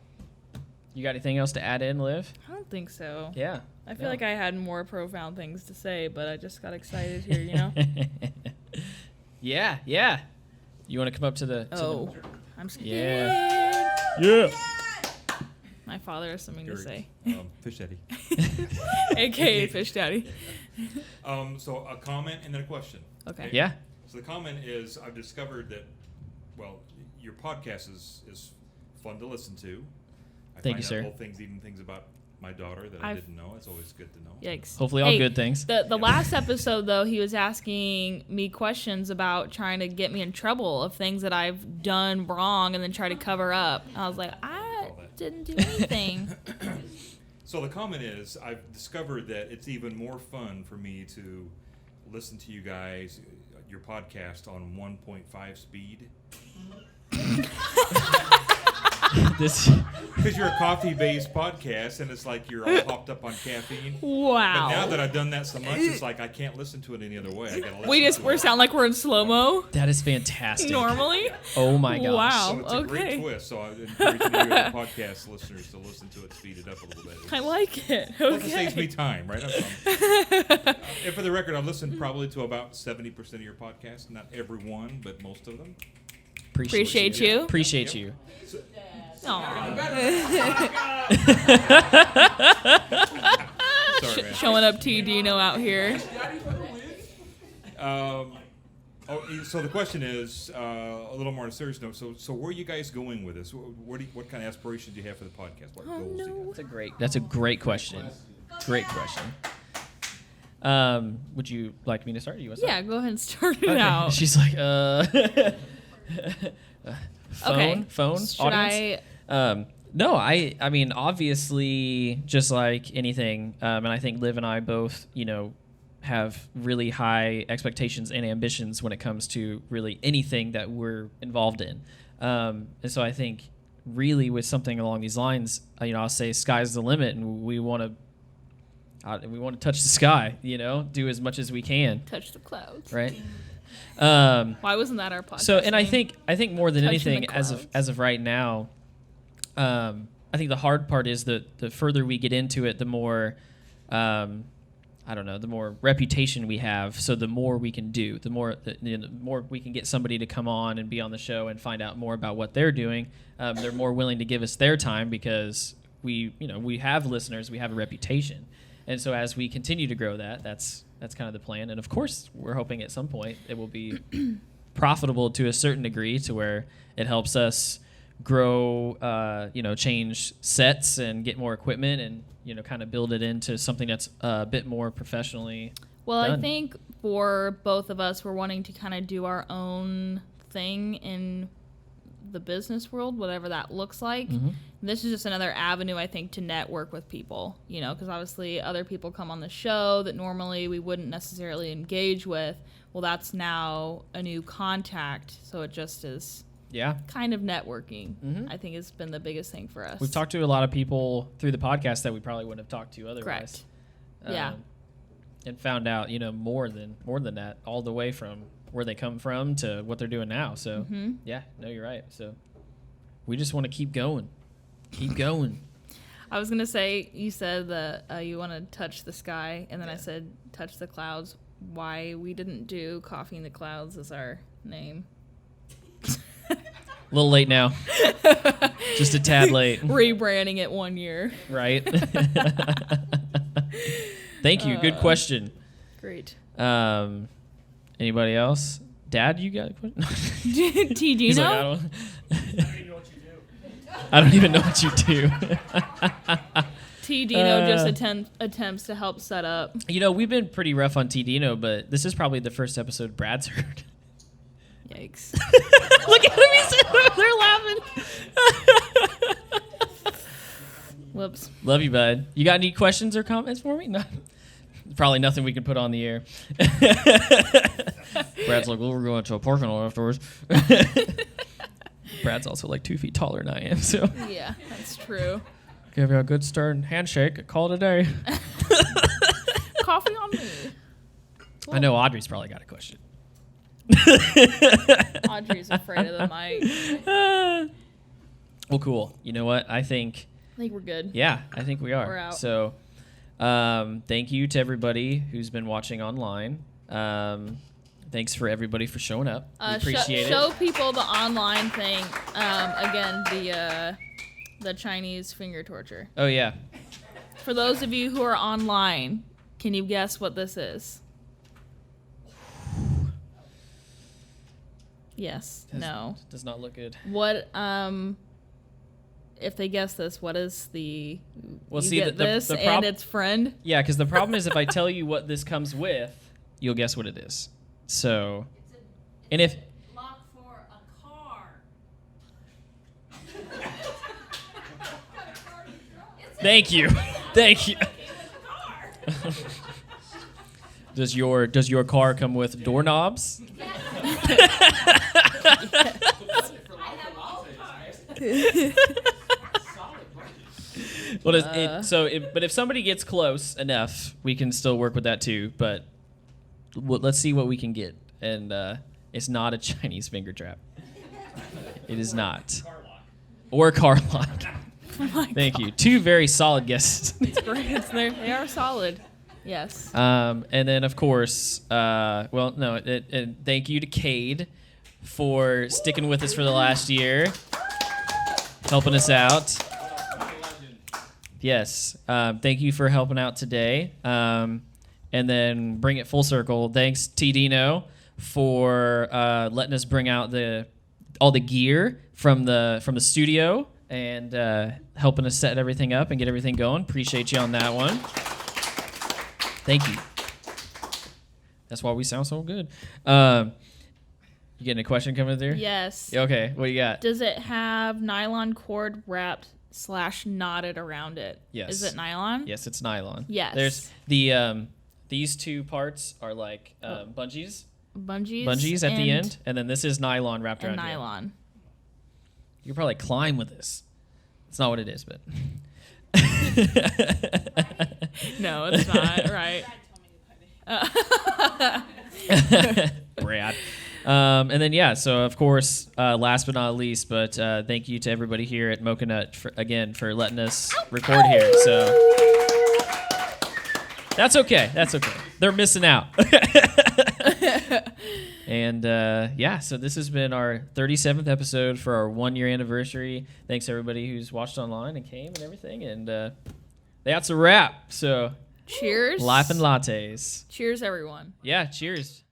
you got anything else to add in, Liv? I don't think so. Yeah. I feel like I had more profound things to say, but I just got excited here, you know? Yeah. You want to come up to the... I'm scared. Yeah. My father has something to say. Fish Daddy. AKA Fish Daddy. So a comment and then a question. Okay. Yeah. So the comment is, I've discovered that, well, your podcast is fun to listen to. Thank you, sir. Whole things, even things about my daughter that I didn't know. It's always good to know. Yikes. Hopefully all good things. The last episode, though, he was asking me questions about trying to get me in trouble of things that I've done wrong and then try to cover up. I was like, I didn't do anything. So the comment is, I've discovered that it's even more fun for me to listen to you guys, your podcast on 1.5 speed. Because you're a coffee-based podcast, and it's like you're all hopped up on caffeine. Wow. But now that I've done that so much, it's like I can't listen to it any other way. I gotta listen We sound like we're in slow-mo. That is fantastic. Normally. Oh my gosh. Wow. So it's a great twist. So I encourage you, podcast listeners, to listen to it, speed it up a little bit. I like it. Plus Okay. it saves me time, right? And for the record, I've listened probably to about 70% of your podcasts. Not every one, but most of them. Appreciate you. Appreciate you. Sorry, man. Showing up T Dino out here. So the question is a little more on a serious note. So where are you guys going with this? What kind of aspirations do you have for the podcast? What goals do you have? That's a great question. Great question. Would you like me to start? You want to start? Yeah, go ahead and start it out. She's like, phone, Should audience? No, I mean, obviously, just like anything, and I think Liv and I both, have really high expectations and ambitions when it comes to really anything that we're involved in. And so I think really with something along these lines, I'll say sky's the limit, and we want to touch the sky, do as much as we can. Touch the clouds. Right? Why wasn't that our podcast? So, and I name? think more than Touching anything, the as clouds. of right now, I think the hard part is that the further we get into it, the more, I don't know, the more reputation we have. So the more we can do, the more we can get somebody to come on and be on the show and find out more about what they're doing. They're more willing to give us their time because we have listeners, we have a reputation, and so as we continue to grow that's kind of the plan. And of course, we're hoping at some point it will be profitable to a certain degree to where it helps us grow, change sets and get more equipment and, kind of build it into something that's a bit more professionally done. I think for both of us, we're wanting to kind of do our own thing in the business world, whatever that looks like. Mm-hmm. This is just another avenue, I think, to network with people, because obviously other people come on the show that normally we wouldn't necessarily engage with. Well, that's now a new contact, so it just is kind of networking. Mm-hmm. I think has been the biggest thing for us. We've talked to a lot of people through the podcast that we probably wouldn't have talked to otherwise. Correct. And found out, more than that, all the way from where they come from to what they're doing now. So, you're right. So we just want to keep going. Keep going. I was going to say, you said that you want to touch the sky, and then I said touch the clouds. Why we didn't do Coffee in the Clouds as our name. A little late now. Just a tad late. Rebranding it 1 year. Right. Thank you. Good question. Great. Anybody else? Dad, you got a question? T. Dino? He's like, I don't even know what you do. T. Dino just attempts to help set up. We've been pretty rough on T. Dino, but this is probably the first episode Brad's heard. Yikes. Look at him. He's sitting over there laughing. Whoops. Love you, bud. You got any questions or comments for me? No. Probably nothing we can put on the air. Brad's like, well, we're going to a parking lot afterwards. Brad's also like 2 feet taller than I am, so. Yeah, that's true. Give you a good stern handshake. Call it a day. Coffee on me. I know Audrey's probably got a question. Audrey's afraid of the mic. Well, cool. You know what? I think we're good. Yeah, I think we are. We're out. So, thank you to everybody who's been watching online. Thanks for everybody for showing up. We appreciate it. Show people the online thing. Again, the Chinese finger torture. Oh, yeah. For those of you who are online, can you guess what this is? Yes. No. Does not look good. What? If they guess this, what is the? Well, you see, get this and its friend. Yeah, because the problem is if I tell you what this comes with, you'll guess what it is. So, and if Lock for a car. thank you. Does your car come with doorknobs? But if somebody gets close enough, we can still work with that too. But let's see what we can get. And it's not a Chinese finger trap. It is not. Or a car lock. Thank you. 2 very solid guesses. It's great. They are solid. Yes. And then, of course, thank you to Cade for sticking with us for the last year, helping us out. Yes. Thank you for helping out today. And then bring it full circle. Thanks, T. Dino, for letting us bring out all the gear from the studio and helping us set everything up and get everything going. Appreciate you on that one. Thank you. That's why we sound so good. You getting a question coming through? Yes. Okay. What do you got? Does it have nylon cord wrapped / knotted around it? Yes. Is it nylon? Yes, it's nylon. Yes. There's these 2 parts are like bungees. Bungees at the end, and then this is nylon wrapped around nylon. You could probably climb with this. It's not what it is, but. No, it's not. Right. Brad. And then, yeah, so of course, last but not least, but thank you to everybody here at Mocha Nut for letting us record here. So that's okay. That's okay. They're missing out. And yeah, so this has been our 37th episode for our 1-year anniversary. Thanks everybody who's watched online and came and everything. And that's a wrap. So cheers. Life and lattes. Cheers, everyone. Yeah, cheers.